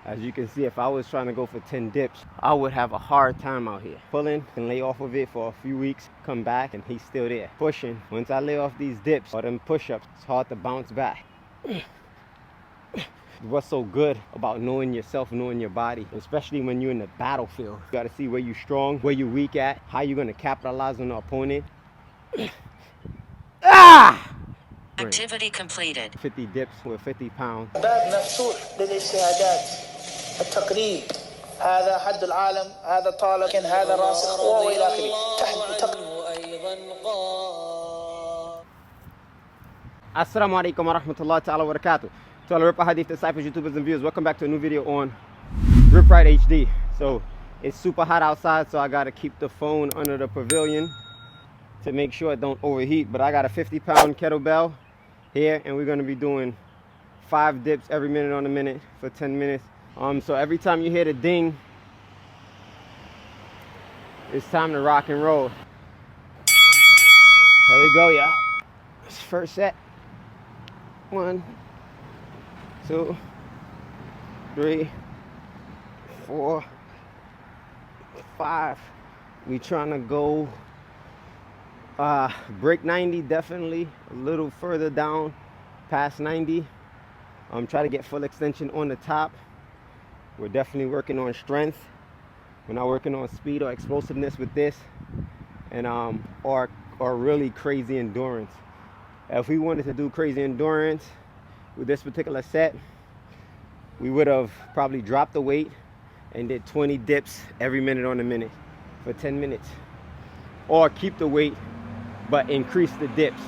As you can see, if I was trying to go for 10 dips, I would have a hard time out here. Pulling and lay off of it for a few weeks, come back, and he's still there. Pushing, once I lay off these dips or them push-ups, it's hard to bounce back. What's so good about knowing yourself, knowing your body, especially when you're in the battlefield. You gotta see where you're strong, where you're weak at, how you're gonna capitalize on the opponent. Activity completed. 50 dips with 50 pounds. باب مفتوح للاجتهادات التقريب هذا حد العالم هذا طالب هذا راسخ والى اخره. Assalamu alaikum wa rahmatullahi ta'ala wa barakatuh. To all the 𝗪𝗣𝗦𝗧𝗜𝗂𝘁 disciples, YouTubers and viewers, welcome back to a new video on 𝗪𝗪𝗦 HD. So it's super hot outside, so I gotta keep the phone under the pavilion to make sure it don't overheat. But I got a 50-pound kettlebell here, and we're gonna be doing 5 dips every minute on the minute for 10 minutes. So every time you hear the ding, it's time to rock and roll. Here we go, y'all. First set. 1, 2, 3, 4, 5. We trying to go break 90, definitely a little further down past 90. Try to get full extension on the top. We're definitely working on strength. We're not working on speed or explosiveness with this, and or really crazy endurance. If we wanted to do crazy endurance with this particular set, we would have probably dropped the weight and did 20 dips every minute on the minute for 10 minutes, or keep the weight but increase the dips.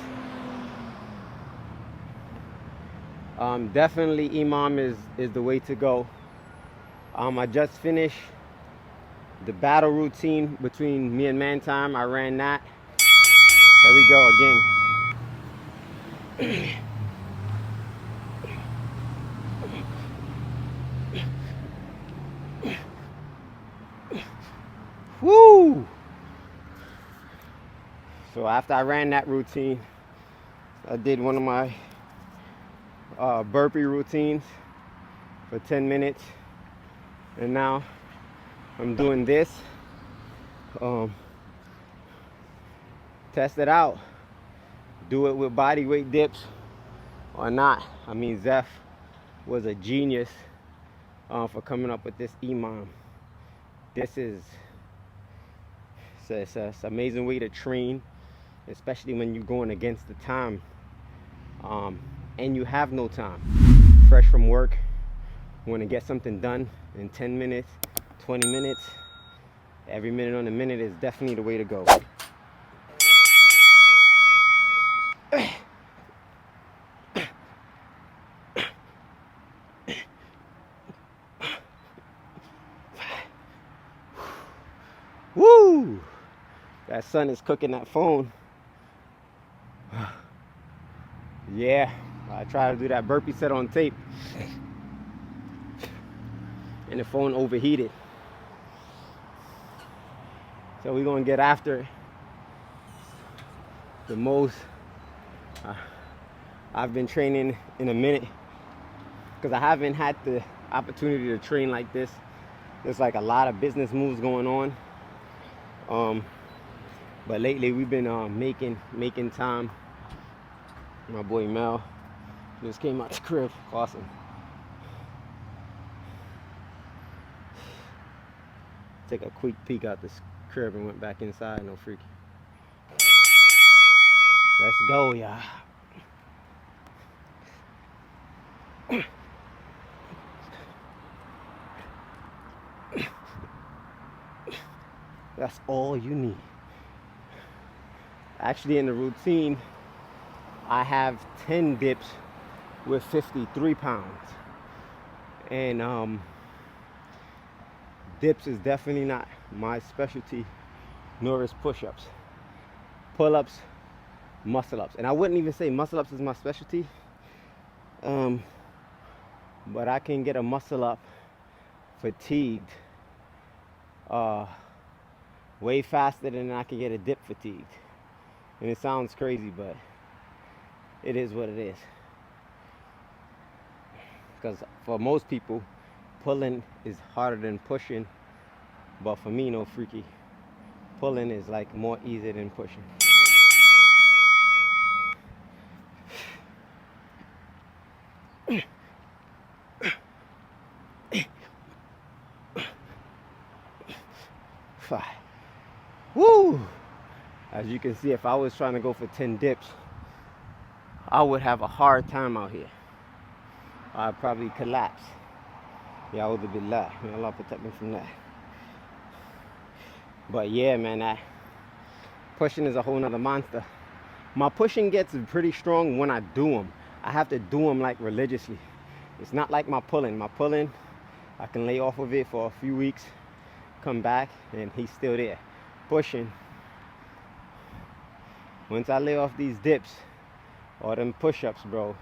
Definitely imam is the way to go. I just finished the battle routine between me and Man Time. I ran that. There we go again. Woo! So after I ran that routine, I did one of my burpee routines for 10 minutes, and now I'm doing this. Test it out. Do it with body weight dips or not. I mean, Zeph was a genius for coming up with this imam. This is it's an amazing way to train, especially when you're going against the time and you have no time. Fresh from work, want to get something done in 10 minutes, 20 minutes. Every minute on the minute is definitely the way to go. Woo! That sun is cooking that phone. Yeah, I tried to do that burpee set on tape, and the phone overheated. So we're gonna get after it. The most I've been training in a minute, because I haven't had the opportunity to train like this. There's like a lot of business moves going on. But lately we've been making time. My boy Mel just came out the crib. Awesome. Take a quick peek out this crib and went back inside. No freaky. Let's go, y'all. That's all you need. Actually, in the routine, I have 10 dips with 53 pounds. And dips is definitely not my specialty, nor is push-ups. Pull-ups, muscle-ups. And I wouldn't even say muscle-ups is my specialty. But I can get a muscle-up fatigued way faster than I can get a dip fatigued. And it sounds crazy, but it is what it is. Because for most people, pulling is harder than pushing, but for me, no freaky, pulling is like more easy than pushing. Five. Woo! As you can see, if I was trying to go for 10 dips, I would have a hard time out here. I'd probably collapse. 𝗪𝗣𝗍𝗪. May Allah protect me from that. But yeah, man, that pushing is a whole nother monster. My pushing gets pretty strong when I do them. I have to do them like religiously. It's not like my pulling. My pulling, I can lay off of it for a few weeks, come back, and he's still there. Pushing, once I lay off these dips or them push-ups, bro,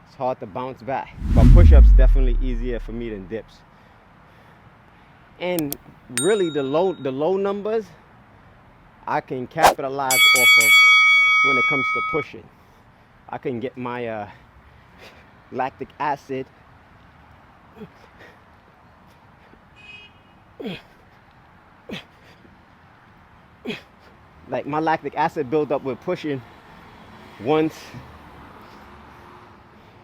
it's hard to bounce back. But push-ups definitely easier for me than dips. And really the low numbers I can capitalize off of when it comes to pushing. I can get my lactic acid like my lactic acid build up with pushing. Once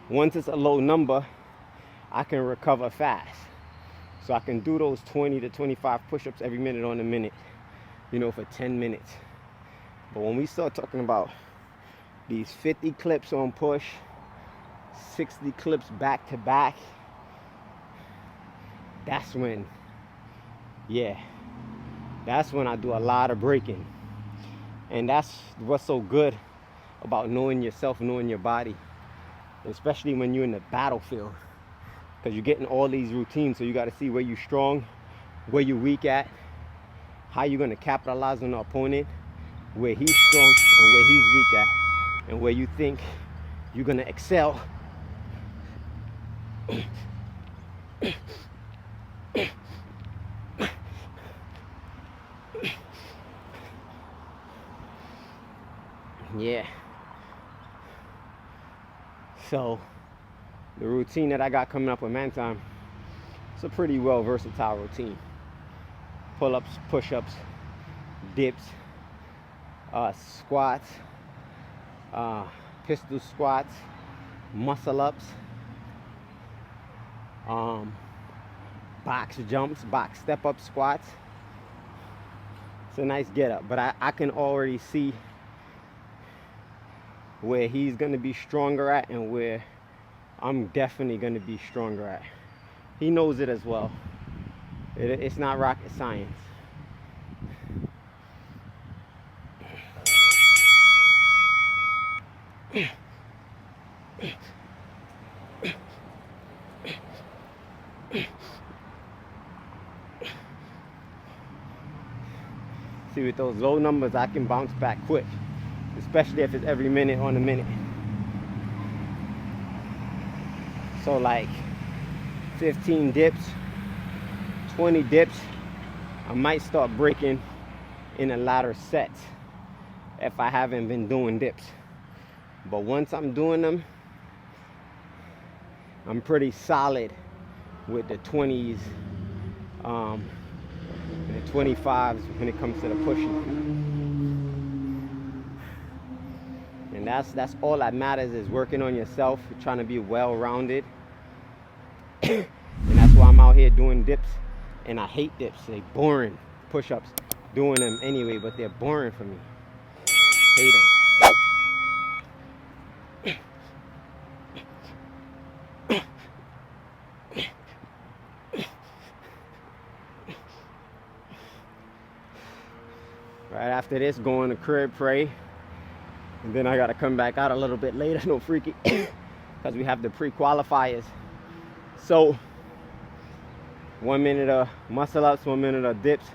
it's a low number, I can recover fast. So I can do those 20 to 25 push-ups every minute on the minute, you know, for 10 minutes. But when we start talking about these 50 clips on push, 60 clips back to back, that's when, yeah, that's when I do a lot of breaking. And that's what's so good about knowing yourself, knowing your body, especially when you're in the battlefield, because you're getting all these routines. So you got to see where you're strong, where you're weak at, how you're going to capitalize on the opponent, where he's strong and where he's weak at, and where you think you're going to excel. Yeah. So the routine that I got coming up with Man Time, it's a pretty well versatile routine. Pull-ups, push-ups, dips, squats, pistol squats, muscle-ups, box jumps, box step-up squats. It's a nice get-up, but I can already see where he's going to be stronger at and where I'm definitely going to be stronger at. He knows it as well. It's not rocket science. See, with those low numbers, I can bounce back quick, especially if it's every minute on the minute. So like 15 dips, 20 dips, I might start breaking in a latter sets if I haven't been doing dips. But once I'm doing them, I'm pretty solid with the 20s and the 25s when it comes to the pushing. And that's all that matters, is working on yourself, trying to be well-rounded. And that's why I'm out here doing dips. And I hate dips. They're boring. Push-ups, doing them anyway, but they're boring for me. Hate them. Right after this, going to crib, pray. And then I got to come back out a little bit later, no freaky, because we have the pre-qualifiers. So 1 minute of muscle-ups, 1 minute of dips,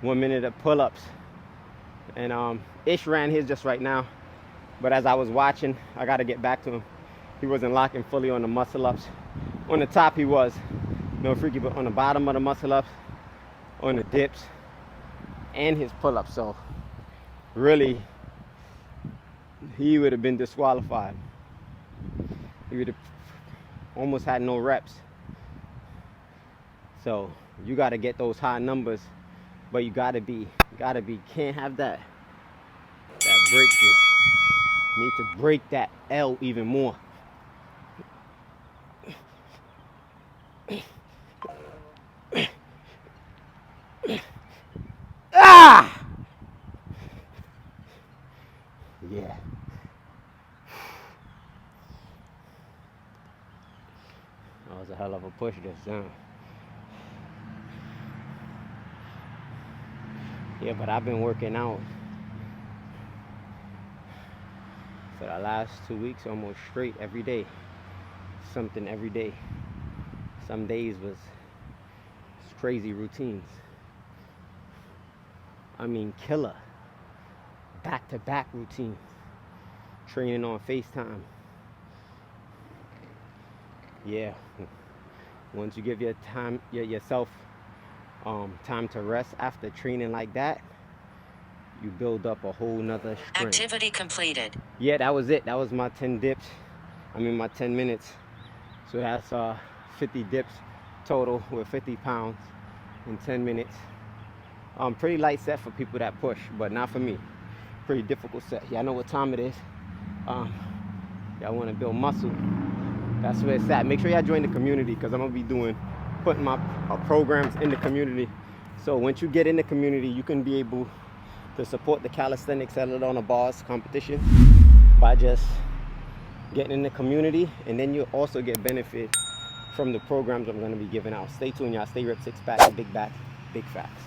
1 minute of pull-ups. And Ish ran his just right now. But as I was watching, I got to get back to him. He wasn't locking fully on the muscle-ups. On the top he was, no freaky, but on the bottom of the muscle-ups, on the dips, and his pull-ups. So really, he would have been disqualified. He would have almost had no reps. So you got to get those high numbers, but you can't have that breakthrough. You need to break that L even more. Ah! Yeah. That was a hell of a push this time. Yeah, but I've been working out for the last 2 weeks almost straight every day. Something every day. Some days was crazy routines. I mean, killer. Back-to-back routines. Training on FaceTime. Yeah. Once you give yourself time to rest after training like that, you build up a whole nother strength. Activity completed. Yeah, that was it. That was my 10 dips. My 10 minutes. So that's 50 dips total with 50 pounds in 10 minutes. Pretty light set for people that push, but not for me. Pretty difficult set. Y'all know what time it is. Y'all want to build muscle. That's where it's at. Make sure y'all join the community, because I'm going to be putting my programs in the community. So once you get in the community, you can be able to support the calisthenics on a BARZ competition by just getting in the community, and then you'll also get benefit from the programs I'm going to be giving out. Stay tuned, y'all. Stay ripped, 6-pack, big back, big facts.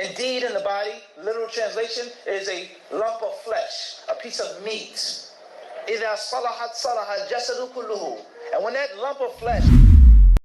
Indeed, in the body, literal translation, is a lump of flesh, a piece of meat. إِذَا صَلَحَتْ صَلَحَ الْجَسَدُ كُلُّهُ. And when that lump of flesh